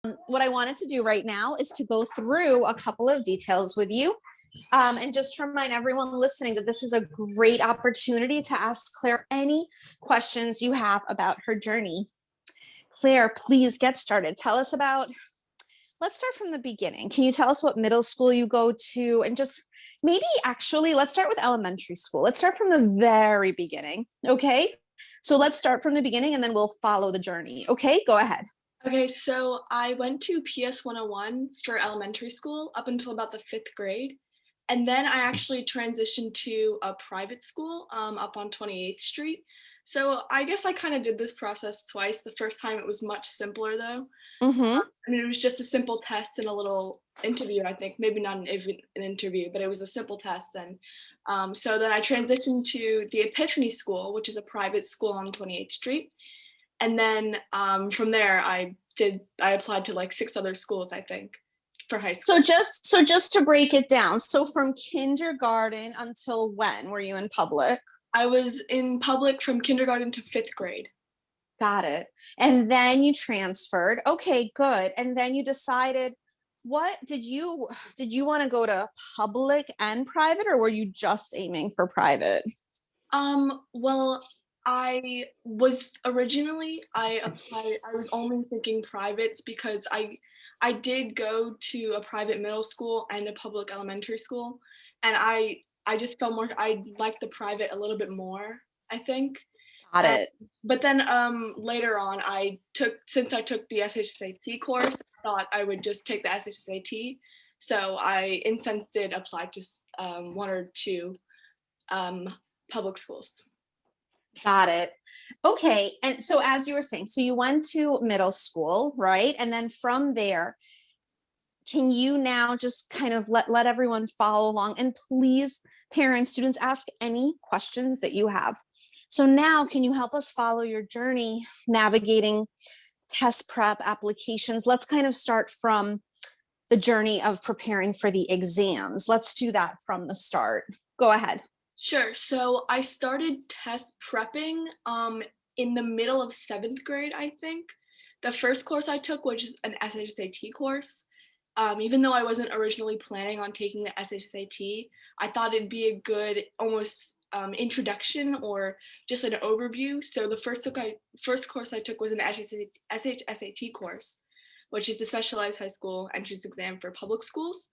What I wanted to do right now is to go through a couple of details with you. And just to remind everyone listening that this is a great opportunity to ask Claire any questions you have about her journey. Claire, please get started. Tell us about, let's start from the beginning. Can you tell us what middle school you go to? And just maybe actually, let's start with elementary school. Let's start from the very beginning. Okay. So let's start from the beginning and then we'll follow the journey. Okay, go ahead. Okay, so I went to PS 101 for elementary school up until about the fifth grade. And then I actually transitioned to a private school up on 28th Street. So I guess I kind of did this process twice. The first time it was much simpler though. Mm-hmm. I mean, it was just a simple test and a little interview, I think. Maybe not even an interview, but it was a simple test. And so then I transitioned to the Epiphany School, which is a private school on 28th Street. And then from there, I applied to like 6 other schools, I think, for high school. So just to break it down, so from kindergarten until when were you in public? I was in public from kindergarten to 5th grade. Got it. And then you transferred. Okay, good. And then you decided, what did you want to go to public and private, or were you just aiming for private? Well, I was originally I was only thinking privates because I did go to a private middle school and a public elementary school, and I just felt more I liked the private a little bit more, I think. Got And, it. but then later on since I took the SHSAT course, I thought I would just take the SHSAT. So I incensed did apply to 1 or 2 public schools. Got it. Okay. And so as you were saying, so you went to middle school, right? And then from there, can you now just kind of let everyone follow along, and please, parents, students, ask any questions that you have. So now can you help us follow your journey navigating test prep applications? Let's kind of start from the journey of preparing for the exams. Let's do that from the start. Go ahead. Sure. So I started test prepping in the middle of 7th grade, I think. The first course I took, which is an SHSAT course, even though I wasn't originally planning on taking the SHSAT, I thought it'd be a good almost introduction or just an overview. So the first course I took was an SHSAT course, which is the Specialized High School Entrance Exam for public schools.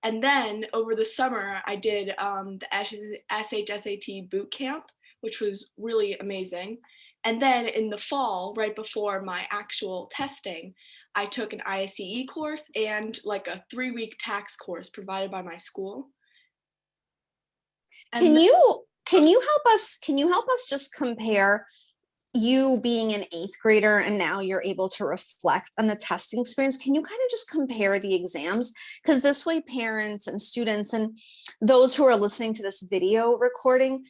And then over the summer, I did the SHSAT boot camp, which was really amazing. And then in the fall, right before my actual testing, I took an ISEE course and like a 3-week tax course provided by my school. And Can you help us just compare you being an 8th grader and now you're able to reflect on the testing experience? Can you kind of just compare the exams? Because this way parents and students and those who are listening to this video recording,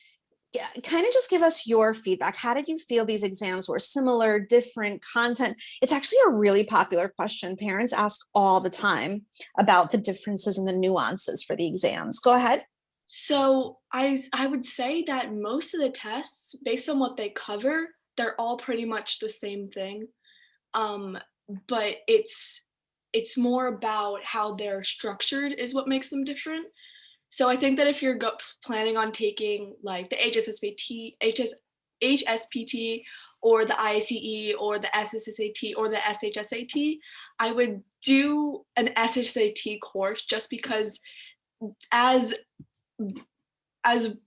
kind of just give us your feedback. How did you feel these exams were? Similar, different content? It's actually a really popular question. Parents ask all the time about the differences and the nuances for the exams. Go ahead. So I would say that most of the tests, based on what they cover, they're all pretty much the same thing. Um, but it's more about how they're structured is what makes them different. So I think that if you're planning on taking like the HSPT or the ICE or the SSSAT or the SHSAT, I would do an SHSAT course just because as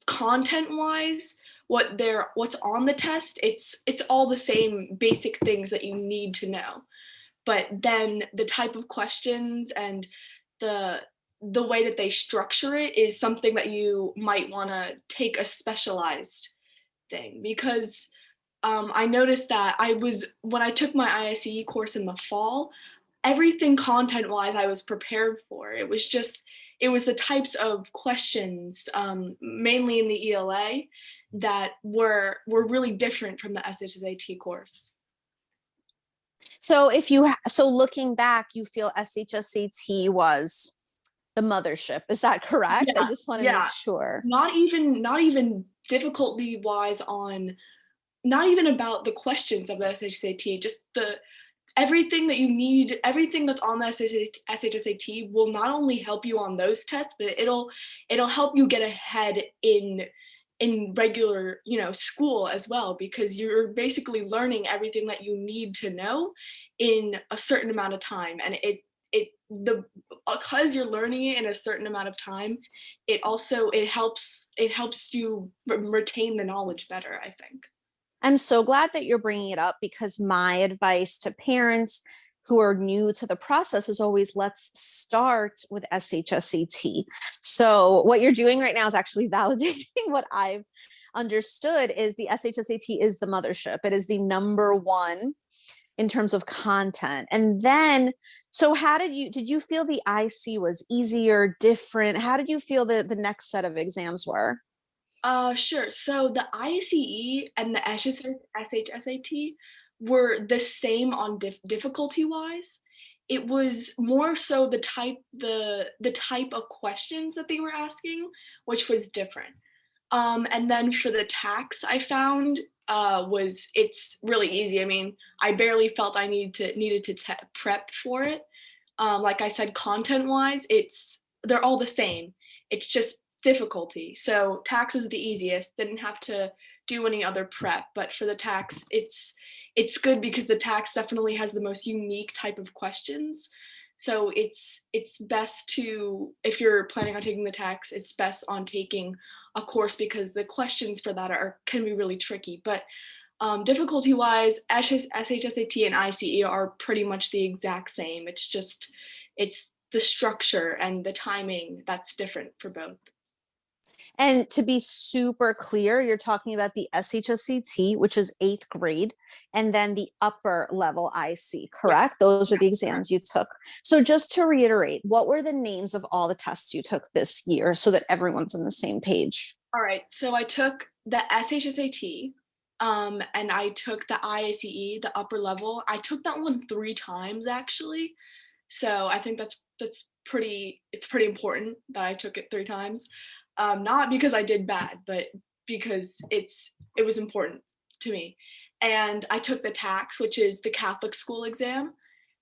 content wise what's on the test, it's all the same basic things that you need to know, but then the type of questions and the way that they structure it is something that you might want to take a specialized thing, because I noticed that when I took my ISE course in the fall, everything content wise I was prepared for. It was the types of questions, mainly in the ELA, that were really different from the SHSAT course. So looking back, you feel SHSAT was the mothership. Is that correct? I Yeah, just want to make yeah. sure. Not even difficulty wise on, not even about the questions of the SHSAT, just everything that you need, everything that's on the SHSAT will not only help you on those tests, but it'll help you get ahead in regular, school as well, because you're basically learning everything that you need to know in a certain amount of time. And the because you're learning it in a certain amount of time, it helps you retain the knowledge better, I think. I'm so glad that you're bringing it up, because my advice to parents who are new to the process is always, let's start with SHSAT. So what you're doing right now is actually validating what I've understood is the SHSAT is the mothership. It is the number one in terms of content. And then, so how did you feel the IC was easier, different? How did you feel the next set of exams were? Sure. So the ICE and the SHSAT were the same on difficulty wise. It was more so the type of questions that they were asking, which was different. And then for the tax, I found was it's really easy. I mean, I barely felt I needed to prep for it. Like I said, content wise, they're all the same. It's just difficulty. So tax was the easiest. Didn't have to do any other prep. But for the tax, it's good because the tax definitely has the most unique type of questions. So it's best to, if you're planning on taking the tax, it's best on taking a course, because the questions for that can be really tricky. But difficulty wise, SHSAT and ICE are pretty much the exact same. It's the structure and the timing that's different for both. And to be super clear, you're talking about the SHSCT, which is eighth grade, and then the upper level IC, Yeah. correct? Those are the exams you took. So just to reiterate, what were the names of all the tests you took this year so that everyone's on the same page? All right. So I took the SHSAT, and I took the ICE, the upper level. I took that one 3 times actually. So I think it's pretty important that I took it 3 times. Not because I did bad, but because it was important to me. And I took the tax, which is the Catholic school exam,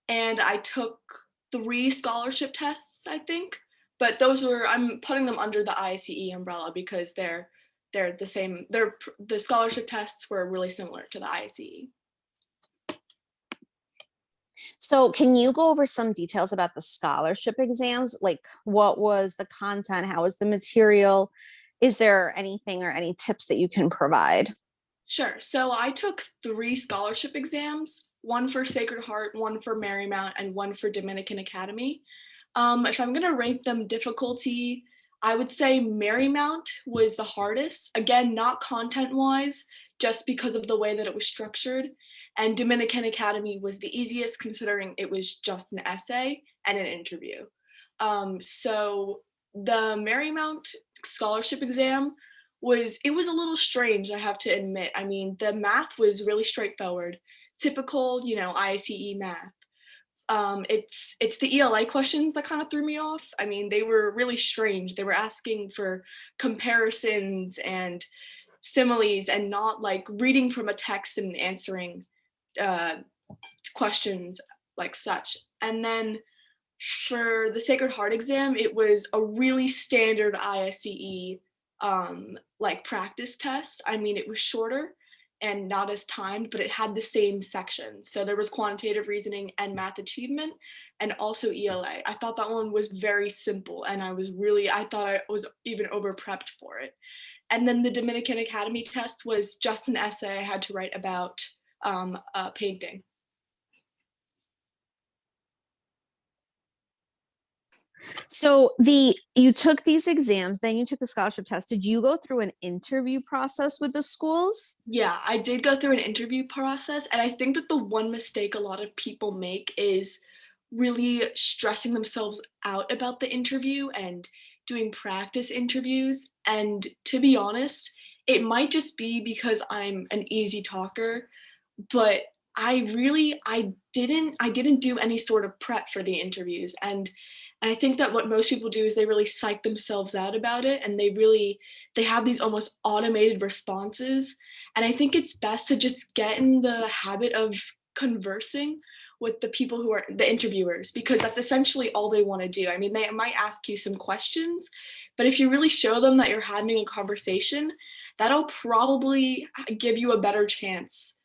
and I took 3 scholarship tests, I think. But I'm putting them under the ICE umbrella because they're the same. The scholarship tests were really similar to the ICE. So can you go over some details about the scholarship exams? Like, what was the content? How was the material? Is there anything or any tips that you can provide? Sure. So I took 3 scholarship exams, one for Sacred Heart, one for Marymount, and one for Dominican Academy. If I'm going to rank them difficulty, I would say Marymount was the hardest. Again, not content wise, just because of the way that it was structured. And Dominican Academy was the easiest, considering it was just an essay and an interview. So the Marymount scholarship exam was a little strange, I have to admit. I mean, the math was really straightforward, typical, ICE math. It's the ELA questions that kind of threw me off. I mean, they were really strange. They were asking for comparisons and similes, and not like reading from a text and answering uh, questions like such. And then for the Sacred Heart exam, it was a really standard ISCE like practice test. I mean, it was shorter and not as timed, but it had the same section. So there was quantitative reasoning and math achievement, and also ELA. I thought that one was very simple, and I thought I was even over prepped for it. And then the Dominican Academy test was just an essay I had to write about painting. So you took these exams, then you took the scholarship test. Did you go through an interview process with the schools? Yeah, I did go through an interview process, and I think that the one mistake a lot of people make is really stressing themselves out about the interview and doing practice interviews. And to be honest, it might just be because I'm an easy talker, but I didn't do any sort of prep for the interviews. And I think that what most people do is they really psych themselves out about it, and they have these almost automated responses. And I think it's best to just get in the habit of conversing with the people who are the interviewers, because that's essentially all they want to do. I mean, they might ask you some questions, but if you really show them that you're having a conversation, that'll probably give you a better chance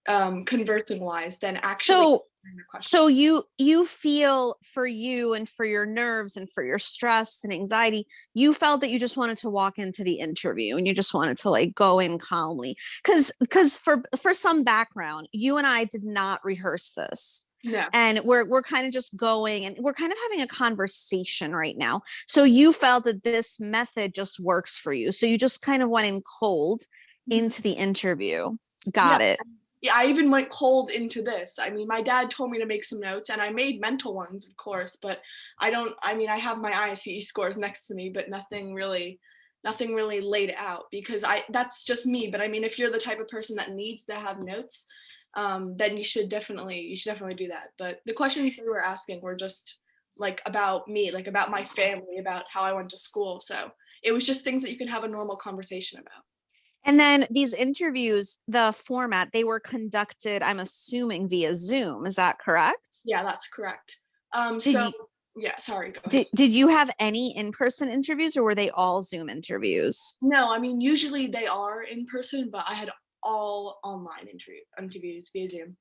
conversing wise than actually So answering the question. so you feel, for you and for your nerves and for your stress and anxiety, you felt that you just wanted to walk into the interview and you just wanted to like go in calmly. Because for some background, you and I did not rehearse this. No. And we're kind of just going and we're kind of having a conversation right now. So you felt that this method just works for you. So you just kind of went in cold into the interview. Yeah. Got it. Yeah, I even went cold into this. I mean, my dad told me to make some notes and I made mental ones, of course, but I mean, I have my ICE scores next to me, but nothing really laid out because that's just me. But I mean, if you're the type of person that needs to have notes, then you should definitely do that. But the questions they were asking were just like about me, like about my family, about how I went to school. So it was just things that you can have a normal conversation about. And then these interviews, the format, they were conducted, I'm assuming, via Zoom. Is that correct? Yeah, that's correct. Did So you yeah, sorry, go ahead. did you have any in-person interviews or were they all Zoom interviews? No, I mean usually they are in person, but I had all online interviews via Zoom.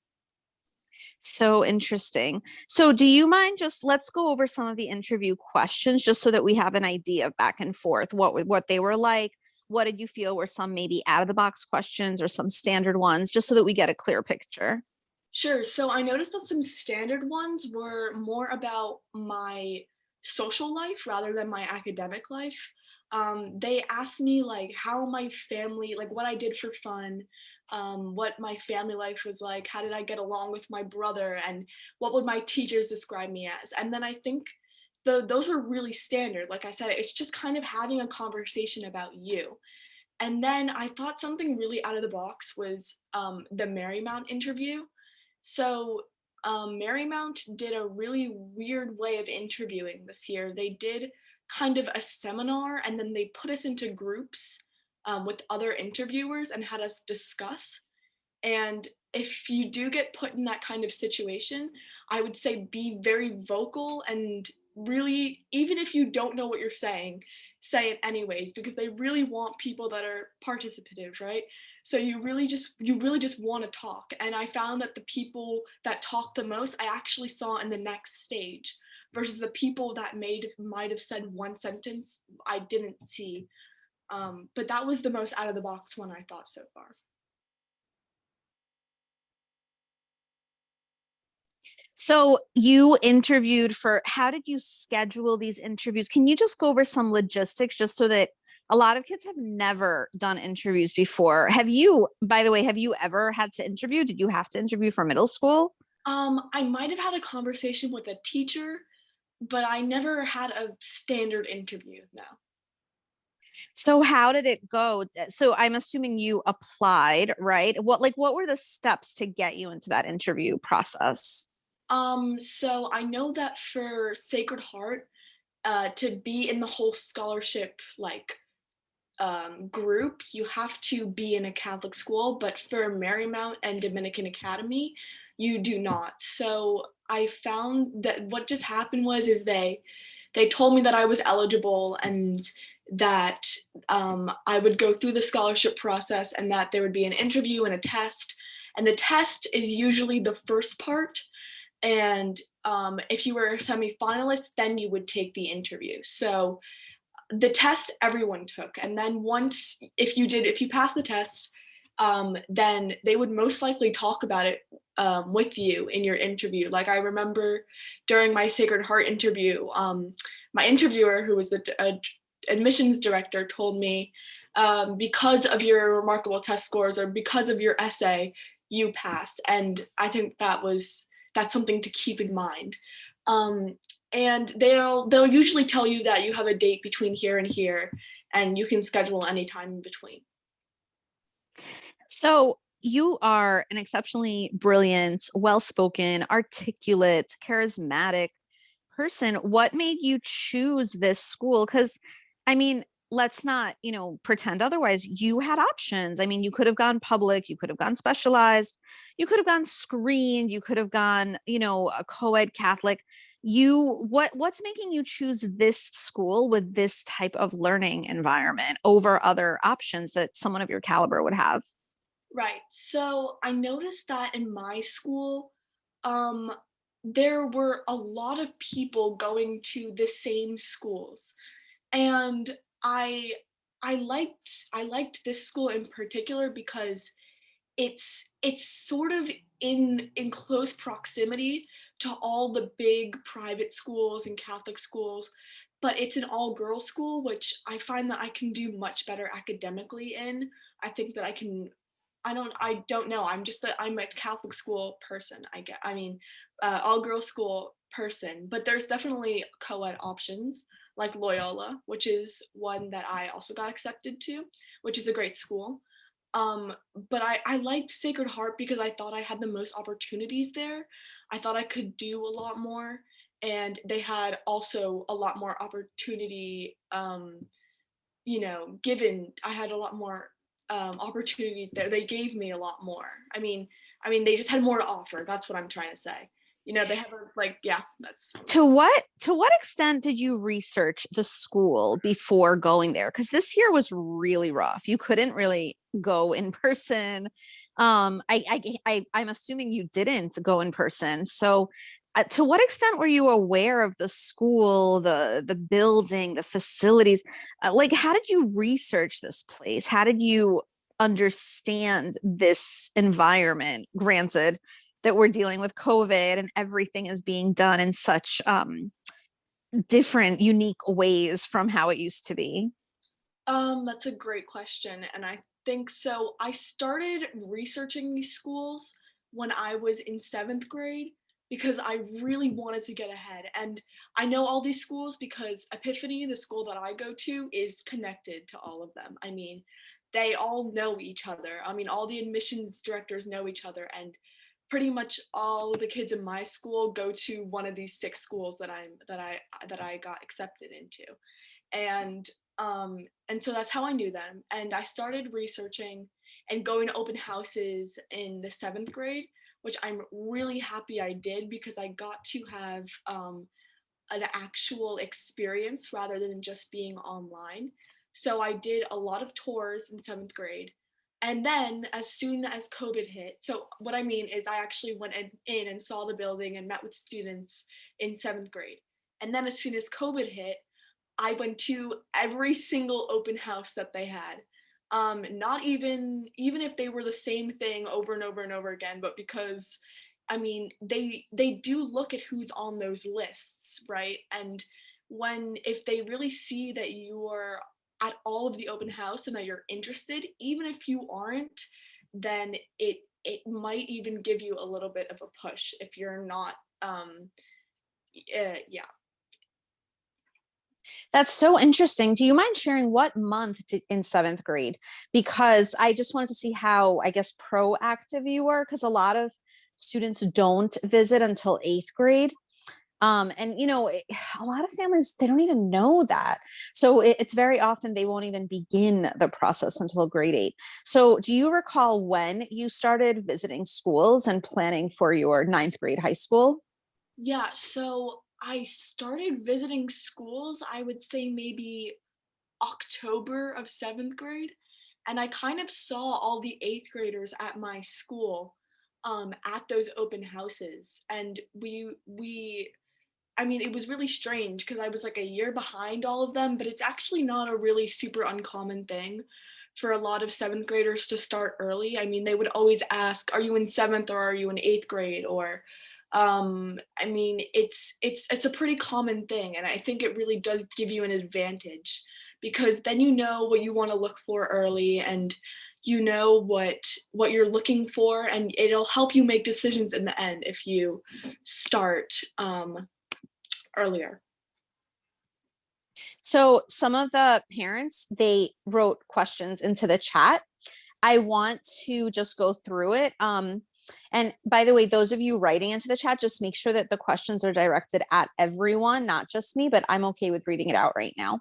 So interesting. So do you mind, just let's go over some of the interview questions just so that we have an idea of back and forth what they were like. What did you feel were some maybe out of the box questions or some standard ones, just so that we get a clear picture? Sure. So I noticed that some standard ones were more about my social life rather than my academic life. They asked me like how my family, like what I did for fun, what my family life was like, how did I get along with my brother, and what would my teachers describe me as. And then I think those were really standard. Like I said, it's just kind of having a conversation about you. And then I thought something really out of the box was the Marymount interview. So Marymount did a really weird way of interviewing this year. They did kind of a seminar and then they put us into groups with other interviewers and had us discuss. And if you do get put in that kind of situation, I would say be very vocal and really, even if you don't know what you're saying, say it anyways, because they really want people that are participative, right? So you really just want to talk. And I found that the people that talked the most, I actually saw in the next stage versus the people that might have said one sentence I didn't see. But that was the most out of the box one I thought so far. So you interviewed for, how did you schedule these interviews? Can you just go over some logistics just so that a lot of kids have never done interviews before? Have you, by the way, have you ever had to interview? Did you have to interview for middle school? I might have had a conversation with a teacher, but I never had a standard interview, no. So how did it go? So I'm assuming you applied, right? What were the steps to get you into that interview process? So I know that for Sacred Heart, to be in the whole scholarship like group, you have to be in a Catholic school, but for Marymount and Dominican Academy, you do not. So I found that what just happened was is they told me that I was eligible and that I would go through the scholarship process and that there would be an interview and a test. And the test is usually the first part. And if you were a semifinalist, then you would take the interview. So the test everyone took, and then once if you pass the test, then they would most likely talk about it with you in your interview. Like I remember during my Sacred Heart interview, my interviewer, who was the admissions director, told me because of your remarkable test scores or because of your essay, you passed. And I think that's something to keep in mind. Um, and they'll usually tell you that you have a date between here and here, and you can schedule any time in between. So you are an exceptionally brilliant, well-spoken, articulate, charismatic person. What made you choose this school? Because I mean, let's not, pretend otherwise. You had options. I mean, you could have gone public, you could have gone specialized, you could have gone screened, you could have gone, a co-ed Catholic. What's making you choose this school with this type of learning environment over other options that someone of your caliber would have? Right. So I noticed that in my school, um, there were a lot of people going to the same schools, and I I liked this school in particular because it's sort of in close proximity to all the big private schools and Catholic schools, but it's an all girls school, which I find that I can do much better academically in. I think that I don't know. I'm a Catholic school person. All girls school person, but there's definitely co-ed options like Loyola, which is one that I also got accepted to, which is a great school. Um, but I liked Sacred Heart because I thought I had the most opportunities there. I thought I could do a lot more, and they had also a lot more opportunity. Given I had a lot more opportunities there. They gave me a lot more. They just had more to offer. That's what I'm trying to say. They have yeah, that's To what extent did you research the school before going there? Because this year was really rough. You couldn't really go in person. I'm assuming you didn't go in person. So, to what extent were you aware of the school, the building, the facilities? Like, how did you research this place? How did you understand this environment? Granted, that we're dealing with COVID and everything is being done in such different, unique ways from how it used to be. That's a great question, and I think so. I started researching these schools when I was in 7th grade because I really wanted to get ahead. And I know all these schools because Epiphany, the school that I go to, is connected to all of them. They all know each other. All the admissions directors know each other, and pretty much all the kids in my school go to one of these 6 schools that I got accepted into. And so that's how I knew them. And I started researching and going to open houses in the 7th grade, which I'm really happy I did because I got to have an actual experience rather than just being online. So I did a lot of tours in 7th grade. And then as soon as COVID hit, so what I mean is I actually went in and saw the building and met with students in 7th grade. And then as soon as COVID hit, I went to every single open house that they had. Not even if they were the same thing over and over and over again, but because they do look at who's on those lists, right? And when if they really see that you're at all of the open house and that you're interested, even if you aren't, then it might even give you a little bit of a push if you're not yeah. That's so interesting. Do you mind sharing what month in 7th grade? Because I just wanted to see how, I guess, proactive you were, because a lot of students don't visit until 8th grade. And a lot of families, they don't even know that. So it's very often they won't even begin the process until grade 8. So do you recall when you started visiting schools and planning for your 9th grade high school? Yeah, so I started visiting schools, I would say maybe October of 7th grade. And I kind of saw all the 8th graders at my school at those open houses. And it was really strange because I was like a year behind all of them, but it's actually not a really super uncommon thing for a lot of 7th graders to start early. They would always ask, "Are you in 7th or are you in 8th grade?" Or it's a pretty common thing, and I think it really does give you an advantage because then you know what you want to look for early, and you know what you're looking for, and it'll help you make decisions in the end if you start earlier. So some of the parents, they wrote questions into the chat. I want to just go through it. And by the way, those of you writing into the chat, just make sure that the questions are directed at everyone, not just me, but I'm okay with reading it out right now.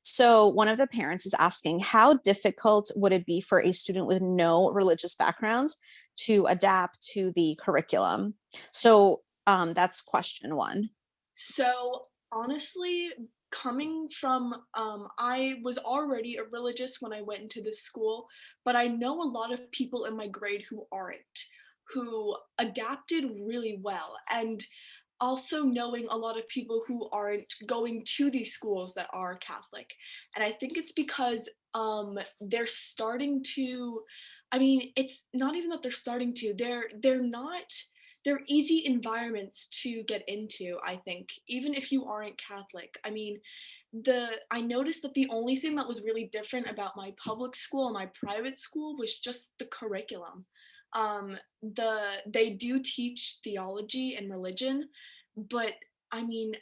So one of the parents is asking, how difficult would it be for a student with no religious backgrounds to adapt to the curriculum? So that's question one. So honestly, coming from I was already a religious when I went into this school, but I know a lot of people in my grade who aren't, who adapted really well. And also knowing a lot of people who aren't going to these schools that are Catholic. And I think it's because they're starting to, I mean, it's not even that they're starting to, they're not, they're easy environments to get into, I think, even if you aren't Catholic. I mean, I noticed that the only thing that was really different about my public school and my private school was just the curriculum. They do teach theology and religion, but I mean,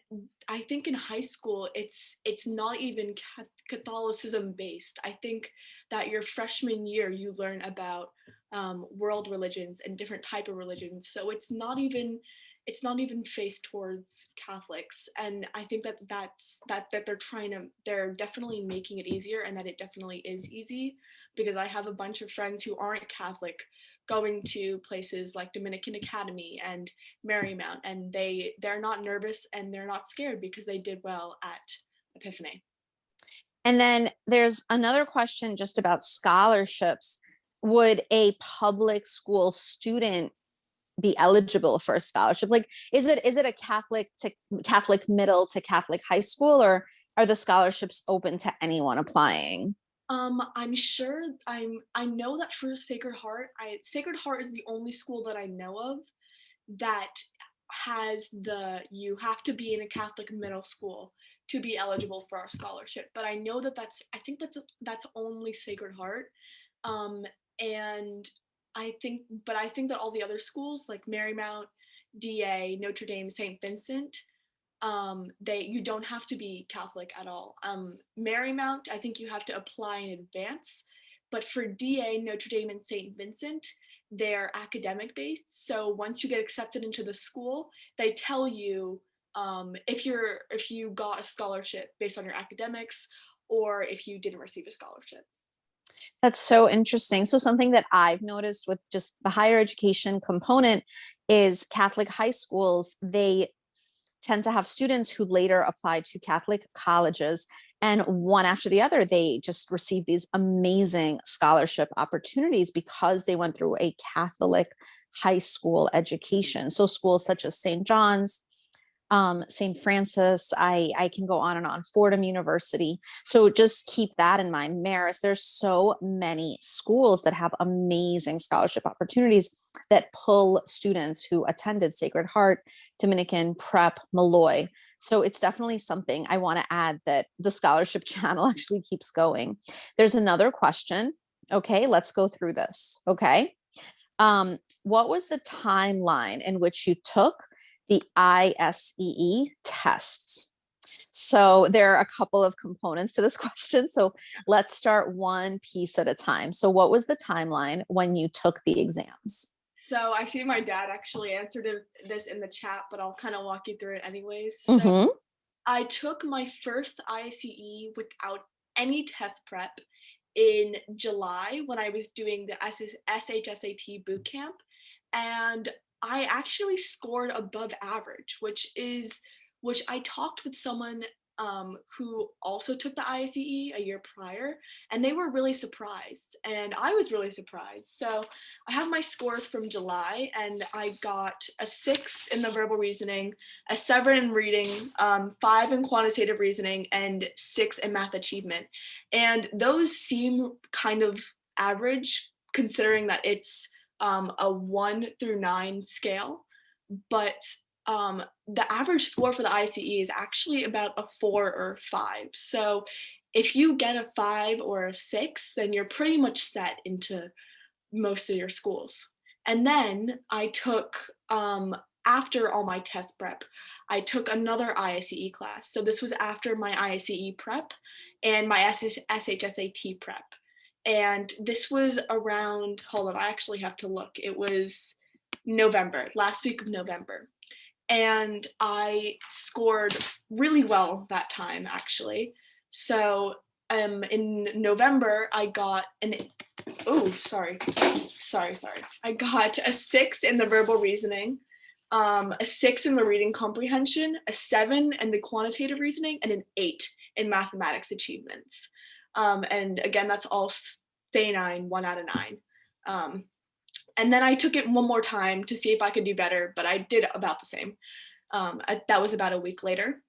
I think in high school it's not even Catholicism based. I think that your freshman year you learn about world religions and different type of religions. So it's not even faced towards Catholics. And I think that they're definitely making it easier, and that it definitely is easy, because I have a bunch of friends who aren't Catholic going to places like Dominican Academy and Marymount, and they're not nervous and they're not scared because they did well at Epiphany. And then there's another question just about scholarships. Would a public school student be eligible for a scholarship? Like, is it a Catholic middle to Catholic high school, or are the scholarships open to anyone applying? I'm sure I know that for Sacred Heart is the only school that I know of that has you have to be in a Catholic middle school to be eligible for our scholarship. But I know that I think that's only Sacred Heart. Um, and I think that all the other schools like Marymount, DA, Notre Dame, St. Vincent, you don't have to be Catholic at all. Marymount, I think you have to apply in advance, but for DA, Notre Dame, and St. Vincent, they're academic based. So once you get accepted into the school, they tell you if you got a scholarship based on your academics, or if you didn't receive a scholarship. That's so interesting. So something that I've noticed with just the higher education component is Catholic high schools, they tend to have students who later apply to Catholic colleges. And one after the other, they just receive these amazing scholarship opportunities because they went through a Catholic high school education. So schools such as St. John's, St. Francis, I can go on and on, Fordham University. So just keep that in mind. Marist, there's so many schools that have amazing scholarship opportunities that pull students who attended Sacred Heart, Dominican, Prep, Malloy. So it's definitely something I want to add, that the scholarship channel actually keeps going. There's another question. Okay, let's go through this. Okay. What was the timeline in which you took the ISEE tests? So there are a couple of components to this question. So let's start one piece at a time. So what was the timeline when you took the exams? So I see my dad actually answered this in the chat, but I'll kind of walk you through it anyways. So Mm-hmm. I took my first ISEE without any test prep in July when I was doing the SHSAT boot camp, and I actually scored above average, which I talked with someone who also took the ISEE a year prior, and they were really surprised, and I was really surprised. So I have my scores from July, and I got a 6 in the verbal reasoning, a 7 in reading, 5 in quantitative reasoning, and 6 in math achievement. And those seem kind of average considering that it's a 1 through 9 scale, but the average score for the ICE is actually about a 4 or 5. So if you get a 5 or a 6, then you're pretty much set into most of your schools. And then I took, after all my test prep, I took another ISEE class. So this was after my ISEE prep and my SHSAT prep. And this was around, hold on, I actually have to look. It was November, last week of November. And I scored really well that time, actually. So in November, I got sorry. I got a 6 in the verbal reasoning, a 6 in the reading comprehension, a 7 in the quantitative reasoning, and an 8 in mathematics achievements. And again, that's all stay 9, 1 out of 9. And then I took it one more time to see if I could do better, but I did about the same. That was about a week later.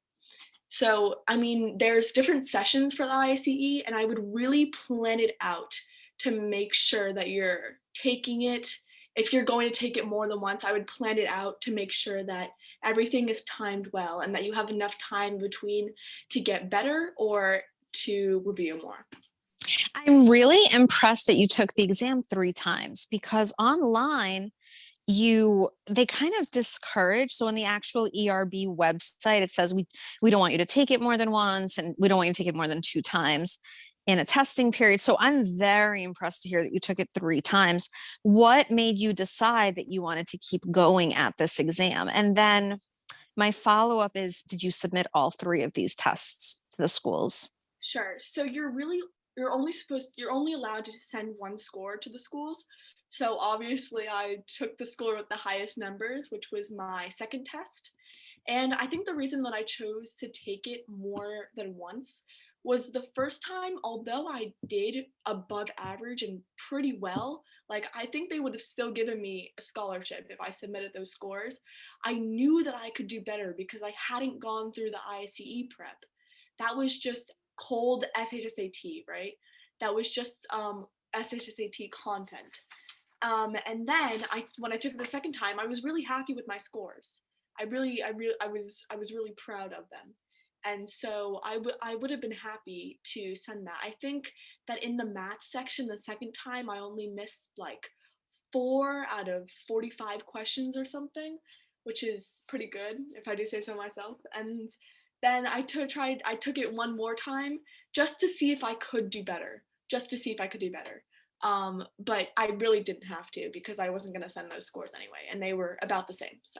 So, I mean, there's different sessions for the ICE, and I would really plan it out to make sure that you're taking it. If you're going to take it more than once, I would plan it out to make sure that everything is timed well and that you have enough time between to get better or to review more. I'm really impressed that you took the exam 3 times because online they kind of discourage. So on the actual ERB website, it says we don't want you to take it more than once and we don't want you to take it more than 2 times in a testing period. So I'm very impressed to hear that you took it 3 times. What made you decide that you wanted to keep going at this exam? And then my follow-up is, did you submit all 3 of these tests to the schools? Sure. So you're only allowed to send one score to the schools. So obviously I took the score with the highest numbers, which was my second test. And I think the reason that I chose to take it more than once was the first time, although I did above average and pretty well, like I think they would have still given me a scholarship if I submitted those scores. I knew that I could do better because I hadn't gone through the ICE prep. That was just cold SHSAT, right? That was just SHSAT content. And then when I took it the second time, I was really happy with my scores. I was really proud of them. And so I would have been happy to send that. I think that in the math section, the second time, I only missed like 4 out of 45 questions or something, which is pretty good if I do say so myself. And then I took it one more time just to see if I could do better, just to see if I could do better. But I really didn't have to because I wasn't going to send those scores anyway, and they were about the same. So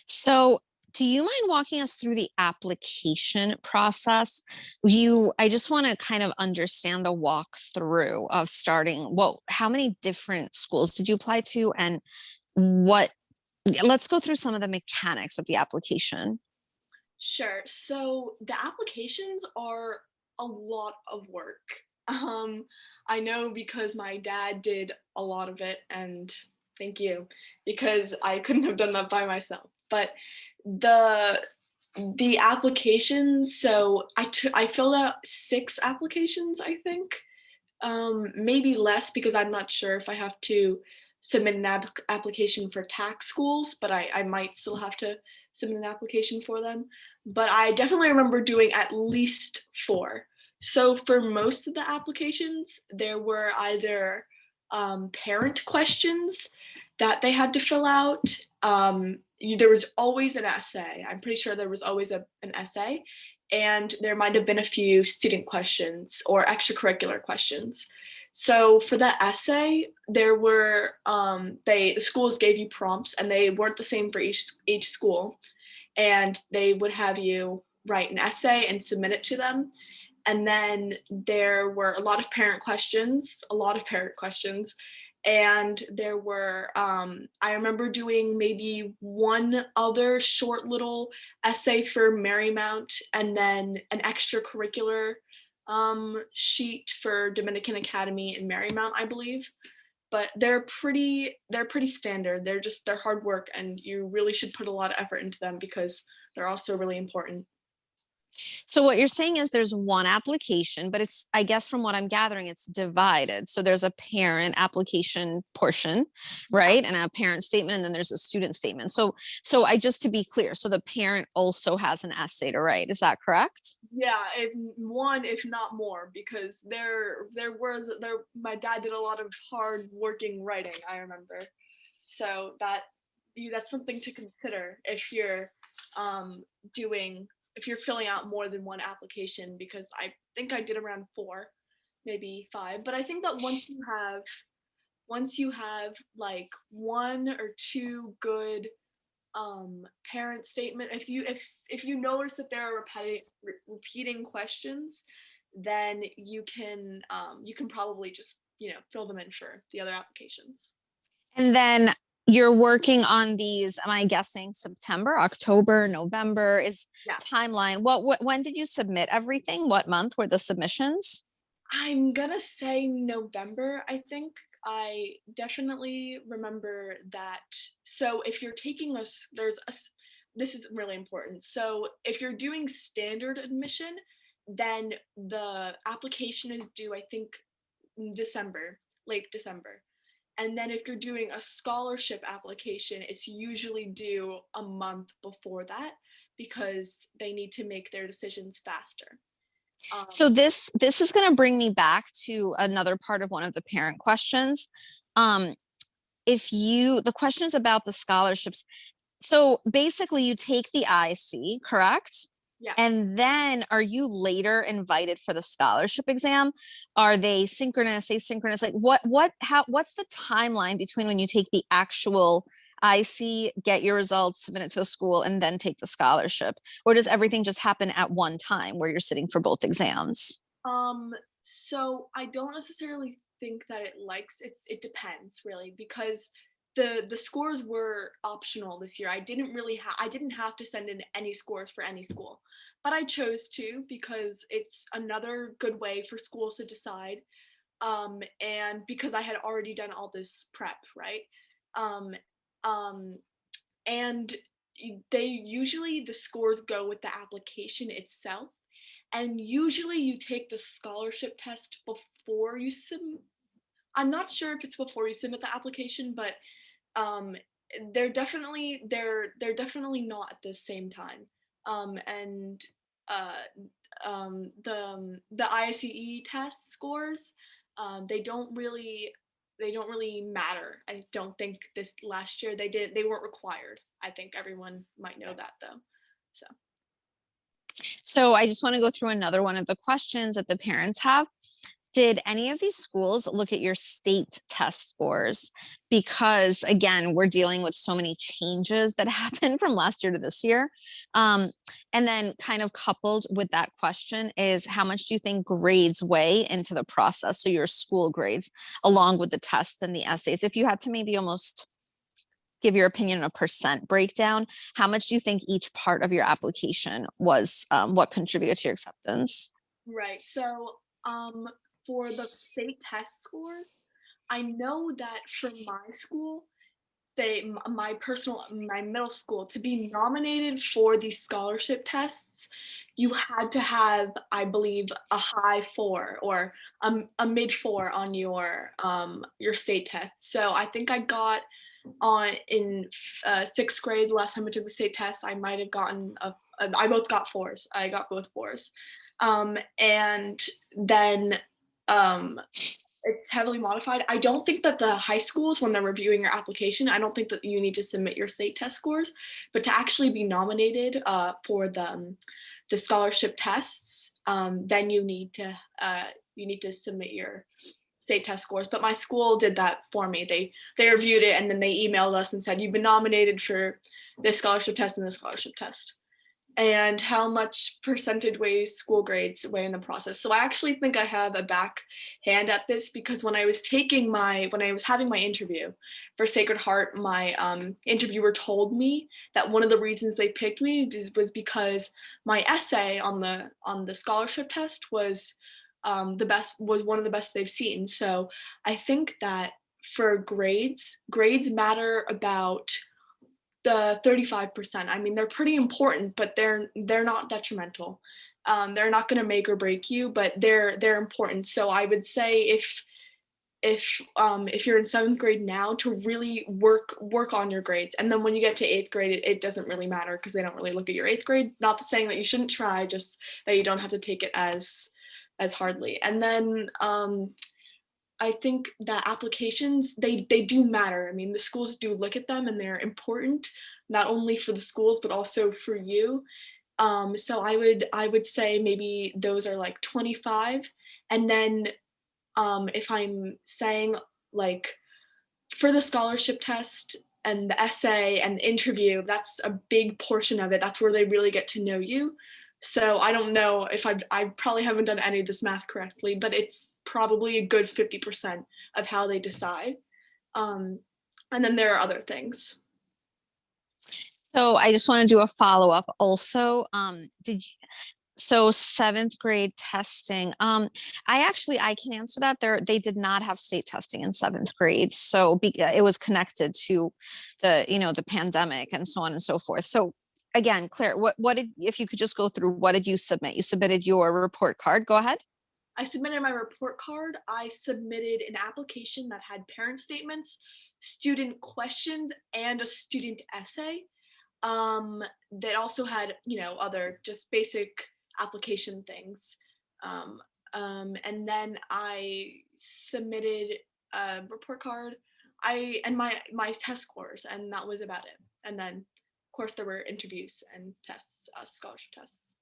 So, do you mind walking us through the application process? I just want to kind of understand the walkthrough of starting. Well, how many different schools did you apply to, and what? Let's go through some of the mechanics of the application. sure. So the applications are a lot of work. Um, I know because my dad did a lot of it, and thank you, because I couldn't have done that by myself. But the the applications, so I filled out 6 applications, I think. Maybe less because I'm not sure if I have to submit an application for tax schools, but I might still have to submit an application for them. But I definitely remember doing at least 4. So for most of the applications, there were either parent questions that they had to fill out. There was always an essay. I'm pretty sure there was always an essay, and there might have been a few student questions or extracurricular questions. So for the essay, there were the schools gave you prompts, and they weren't the same for each school, and they would have you write an essay and submit it to them. And then there were a lot of parent questions, and there were I remember doing maybe one other short little essay for Marymount, and then an extracurricular sheet for Dominican Academy and Marymount, I believe. But they're pretty standard. They're hard work, and you really should put a lot of effort into them because they're also really important. So what you're saying is there's one application, but I guess from what I'm gathering, it's divided. So there's a parent application portion, right? And a parent statement, and then there's a student statement. So I just to be clear, so the parent also has an essay to write. Is that correct? Yeah, if not more, because there my dad did a lot of hard working writing, I remember. So that's something to consider if you're um doing if you're filling out more than one application, because I think I did around 4, maybe 5. But I think that once you have like one or two good parent statement, if you notice that there are repeating questions, then you can probably just, fill them in for the other applications. And then you're working on these, am I guessing September, October, November is Yeah. timeline? When did you submit everything? What month were the submissions? I'm gonna say November, I think. I definitely remember that. So if you're taking this is really important. So if you're doing standard admission, then the application is due, I think, in December, late December. And then if you're doing a scholarship application, it's usually due a month before that because they need to make their decisions faster. So this is going to bring me back to another part of one of the parent questions. Um, if you the question is about the scholarships. So basically you take the IC, correct? Yeah. And then are you later invited for the scholarship exam? Are they synchronous, asynchronous? Like what's the timeline between when you take the actual IC, get your results, submit it to the school, and then take the scholarship? Or does everything just happen at one time where you're sitting for both exams? So I don't necessarily think that it depends really because the scores were optional this year. I didn't have to send in any scores for any school. But I chose to because it's another good way for schools to decide. And because I had already done all this prep, right? Um, um, and the scores go with the application itself, and usually you take the scholarship test before you submit. I'm not sure if it's before you submit the application, but um they're definitely not at the same time. And uh the ICE test scores, they don't really matter. I don't think this last year they weren't required. I think everyone might know that though. So So I just want to go through another one of the questions that the parents have. Did any of these schools look at your state test scores? Because again, we're dealing with so many changes that happened from last year to this year. Um, and then kind of coupled with that question is how much do you think grades weigh into the process? So your school grades along with the tests and the essays. If you had to maybe almost give your opinion on a percent breakdown, how much do you think each part of your application was, what contributed to your acceptance? right. So for the state test scores, I know that for my school, my middle school, to be nominated for these scholarship tests, you had to have, I believe, a high four or a mid four on your state test. So I think I got on in sixth grade. Last time I took the state test, I might have gotten I both got fours. I got both fours. And then um, it's heavily modified. I don't think that the high schools, when they're reviewing your application, I don't think that you need to submit your state test scores, but to actually be nominated for the scholarship tests, then you need to submit your state test scores. But my school did that for me. They reviewed it and then they emailed us and said you've been nominated for this scholarship test and this scholarship test, and how much percentage weighs school grades weigh in the process. So I actually think I have a backhand at this because when I was having my interview for Sacred Heart, my interviewer told me that one of the reasons they picked me was because my essay on the scholarship test was one of the best they've seen. So I think that for grades matter about the 35%. I mean, they're pretty important, but they're not detrimental. They're not going to make or break you, but they're important. So I would say if you're in seventh grade now, to really work on your grades, and then when you get to eighth grade, it doesn't really matter because they don't really look at your eighth grade. Not saying that you shouldn't try, just that you don't have to take it as hardly. And then I think that applications, they do matter. I mean, the schools do look at them and they're important, not only for the schools but also for you. So I would say maybe those are like 25, and then if I'm saying like for the scholarship test and the essay and the interview, that's a big portion of it. That's where they really get to know you. So I don't know if I probably haven't done any of this math correctly, but it's probably a good 50% of how they decide. Um, and then there are other things. So I just want to do a follow up also. Did you, so seventh grade testing. I can answer that. They did not have state testing in seventh grade, so it was connected to the pandemic and so on and so forth. So again, Claire, what did if you could just go through what did you submit? You submitted your report card. Go ahead. I submitted my report card. I submitted an application that had parent statements, student questions, and a student essay. That also had, other just basic application things. Um, and then I submitted a report card. And my test scores, and that was about it. And then, of course, there were interviews and tests, scholarship tests.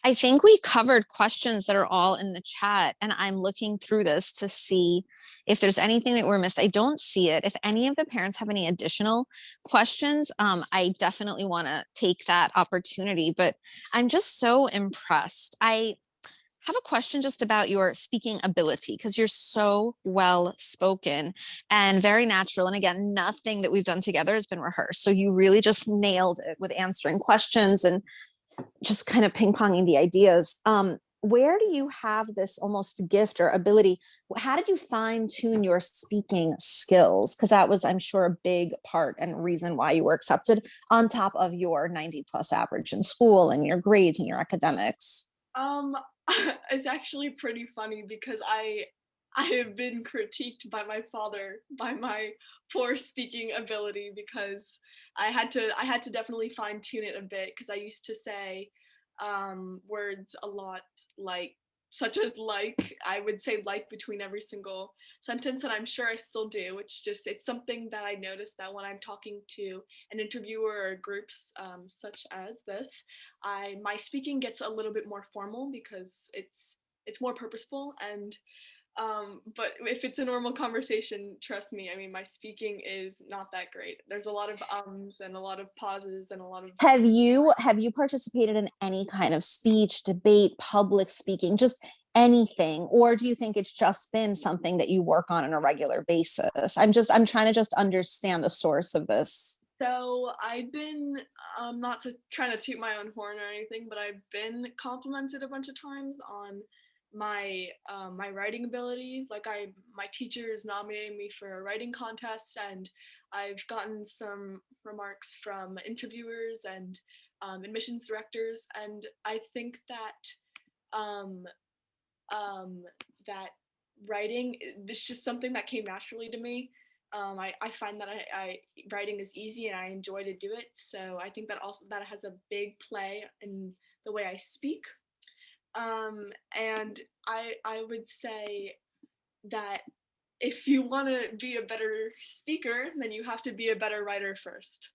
I think we covered questions that are all in the chat, and I'm looking through this to see if there's anything that we're missed. I don't see it. If any of the parents have any additional questions, I definitely want to take that opportunity, but I'm just so impressed. I have a question just about your speaking ability because you're so well spoken and very natural. And again, nothing that we've done together has been rehearsed. So you really just nailed it with answering questions and just kind of ping-ponging the ideas. Where do you have this almost gift or ability? How did you fine tune your speaking skills? Because that was, I'm sure, a big part and reason why you were accepted on top of your 90 plus average in school and your grades and your academics. Um, it's actually pretty funny because I have been critiqued by my father by my poor speaking ability because I had to definitely fine tune it a bit because I used to say words a lot, like such as like. I would say like between every single sentence, and I'm sure I still do. It's something that I noticed that when I'm talking to an interviewer or groups such as this, my speaking gets a little bit more formal because it's more purposeful. And but if it's a normal conversation, trust me, I mean, my speaking is not that great. There's a lot of ums and a lot of pauses and a lot of. Have you participated in any kind of speech, debate, public speaking, just anything? Or do you think it's just been something that you work on a regular basis? I'm trying to just understand the source of this. So I've been, not to trying to toot my own horn or anything, but I've been complimented a bunch of times on my writing ability. Like my teachers nominated me for a writing contest, and I've gotten some remarks from interviewers and admissions directors, and I think um, that writing is just something that came naturally to me. I find that I writing is easy and I enjoy to do it. So I think that also that has a big play in the way I speak. And I would say that if you want to be a better speaker, then you have to be a better writer first.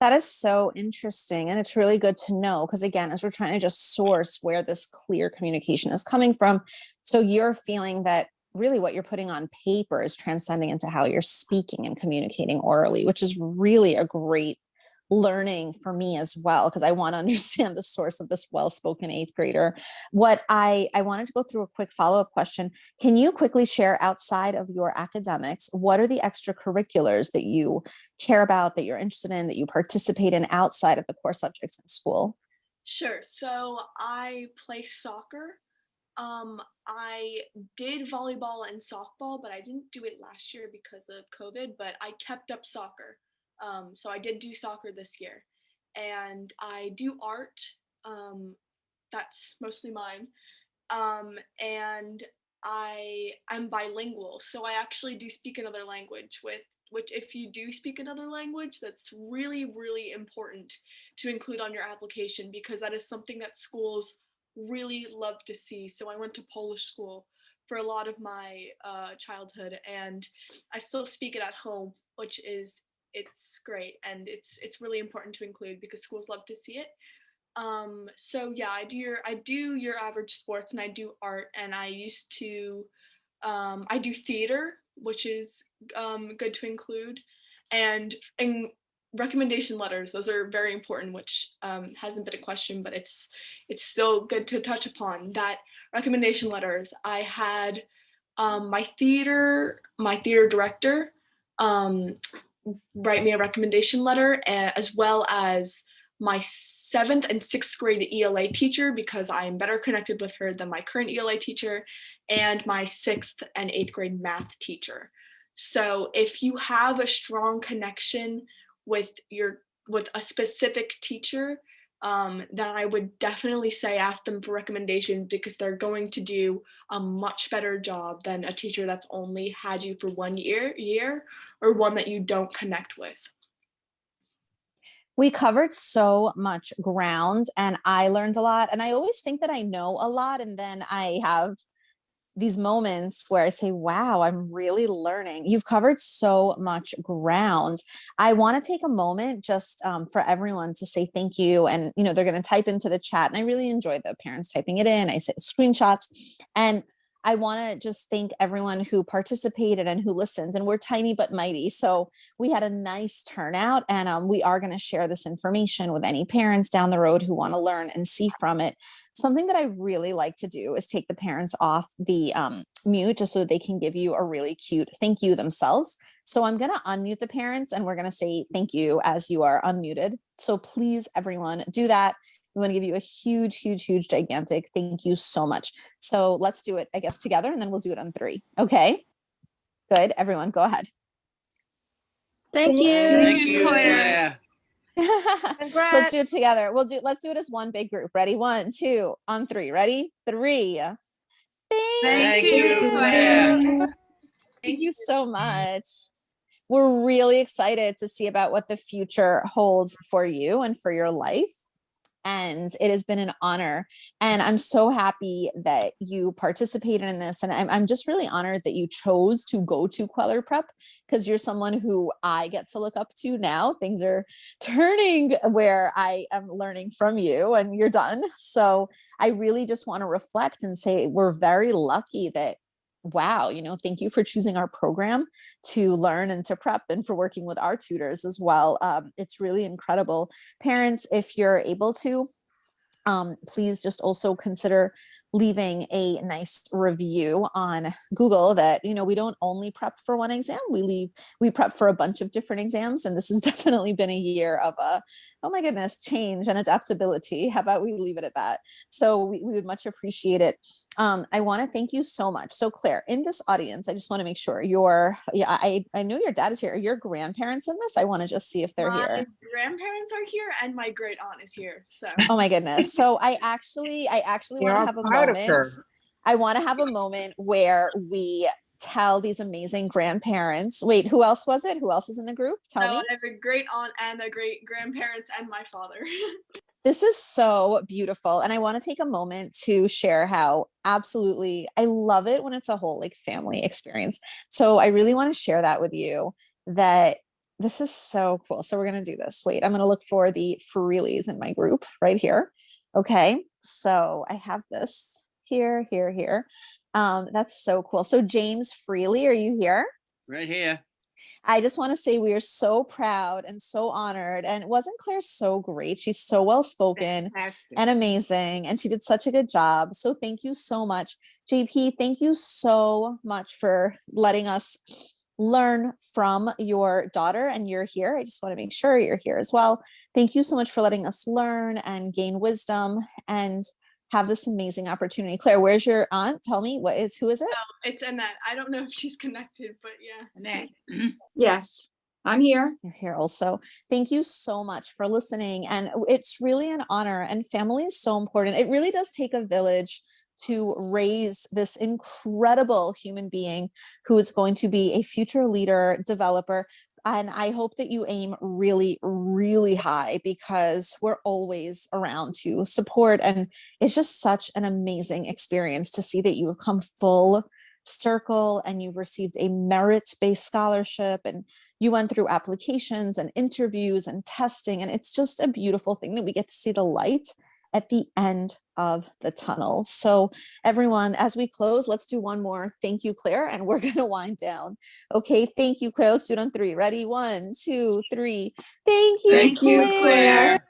That is so interesting. And it's really good to know because, again, as we're trying to just source where this clear communication is coming from. So you're feeling that really what you're putting on paper is transcending into how you're speaking and communicating orally, which is really a great learning for me as well, because I want to understand the source of this well-spoken eighth grader. What I wanted to go through a quick follow-up question. Can you quickly share outside of your academics, what are the extracurriculars that you care about, that you're interested in, that you participate in outside of the core subjects in school? Sure. So I play soccer. I did volleyball and softball, but I didn't do it last year because of COVID, but I kept up soccer. So I did do soccer this year. And I do art. Um, that's mostly mine. And I'm bilingual, so I actually do speak another language with which if you do speak another language, that's really, really important to include on your application because that is something that schools really love to see. So I went to Polish school for a lot of my childhood, and I still speak it at home, which is it's great and it's really important to include because schools love to see it. So yeah, I do your average sports and I do art and I used to I do theater which is good to include, and recommendation letters. Those are very important, which hasn't been a question, but it's still good to touch upon. That recommendation letters, I had my theater director write me a recommendation letter, as well as my 7th and 6th grade ELA teacher, because I am better connected with her than my current ELA teacher, and my 6th and 8th grade math teacher. So if you have a strong connection with a specific teacher, then I would definitely say ask them for recommendations, because they're going to do a much better job than a teacher that's only had you for 1 year or one that you don't connect with. We covered so much ground and I learned a lot. And I always think that I know a lot. And then I have these moments where I say, wow, I'm really learning. You've covered so much ground. I want to take a moment just for everyone to say thank you. And, they're going to type into the chat. And I really enjoy the parents typing it in. I say screenshots. And I want to just thank everyone who participated and who listened. And we're tiny but mighty. So we had a nice turnout, and we are going to share this information with any parents down the road who want to learn and see from it. Something that I really like to do is take the parents off the mute just so they can give you a really cute thank you themselves. So I'm going to unmute the parents and we're going to say thank you as you are unmuted. So please, everyone, do that. We want to give you a huge, huge, huge, gigantic thank you so much. So let's do it, I guess, together, and then we'll do it on 3. Okay, good. Everyone, go ahead. Thank you. Thank you, Claire. Claire. So let's do it together. Let's do it as one big group. Ready? 1, 2, on 3. Ready? 3. Thank you, Claire. Thank you so much. We're really excited to see about what the future holds for you and for your life. And it has been an honor. And I'm so happy that you participated in this. And I'm just really honored that you chose to go to Queller Prep, because you're someone who I get to look up to now. Things are turning where I am learning from you, and you're done. So I really just want to reflect and say we're very lucky that, wow, thank you for choosing our program to learn and to prep, and for working with our tutors as well. It's really incredible. Parents, if you're able to, please just also consider leaving a nice review on Google that, we don't only prep for one exam, we prep for a bunch of different exams. And this has definitely been a year of oh my goodness, change and adaptability. How about we leave it at that? So we would much appreciate it. I want to thank you so much. So Claire, in this audience, I just want to make sure I know your dad is here. Are your grandparents in this? I want to just see if they're here. My grandparents are here and my great aunt is here. So. Oh my goodness. So I actually want to have a moment. I want to have a moment where we tell these amazing grandparents. Wait, who else was it? Who else is in the group? Tell me. I have a great aunt and a great grandparents and my father. This is so beautiful. And I want to take a moment to share how absolutely I love it when it's a whole family experience. So I really want to share that with you, that this is so cool. So we're going to do this. Wait, I'm going to look for the Freelies in my group right here. Okay. So I have this here. That's so cool. So James Freely, are you here? Right here. I just want to say we are so proud and so honored. And wasn't Claire so great? She's so well spoken and amazing. And she did such a good job. So thank you so much. JP, thank you so much for letting us learn from your daughter. And you're here. I just want to make sure you're here as well. Thank you so much for letting us learn and gain wisdom and have this amazing opportunity. Claire, where's your aunt? Tell me, who is it? It's Annette. I don't know if she's connected, but yeah. Annette. Yes, I'm here. You're here also. Thank you so much for listening. And it's really an honor, and family is so important. It really does take a village to raise this incredible human being who is going to be a future leader, developer. And I hope that you aim really, really high, because we're always around to support. And it's just such an amazing experience to see that you have come full circle and you've received a merit-based scholarship, and you went through applications and interviews and testing. And it's just a beautiful thing that we get to see the light at the end of the tunnel. So everyone, as we close, let's do one more. Thank you, Claire, and we're going to wind down. Okay, thank you, Claire. Let's do it on 3. Ready? 1, 2, 3. Thank you, Thank you, Claire.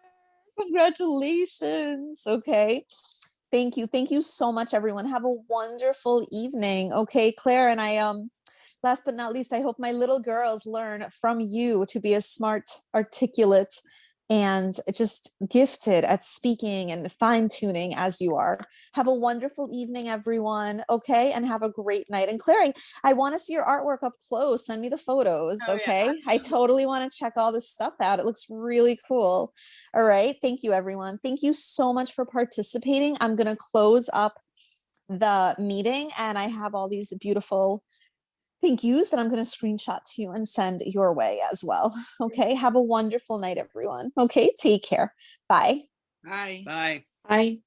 Congratulations. Okay. Thank you. Thank you so much, everyone. Have a wonderful evening. Okay, Claire, and last but not least, I hope my little girls learn from you to be as smart, articulate, and just gifted at speaking and fine tuning as you are. Have a wonderful evening, everyone. Okay. And have a great night. And Clary, I want to see your artwork up close. Send me the photos. Oh, yeah, Okay. I totally want to check all this stuff out. It looks really cool. All right. Thank you, everyone. Thank you so much for participating. I'm going to close up the meeting, and I have all these beautiful thank yous that I'm going to screenshot to you and send your way as well. Okay. Have a wonderful night, everyone. Okay. Take care. Bye. Bye. Bye.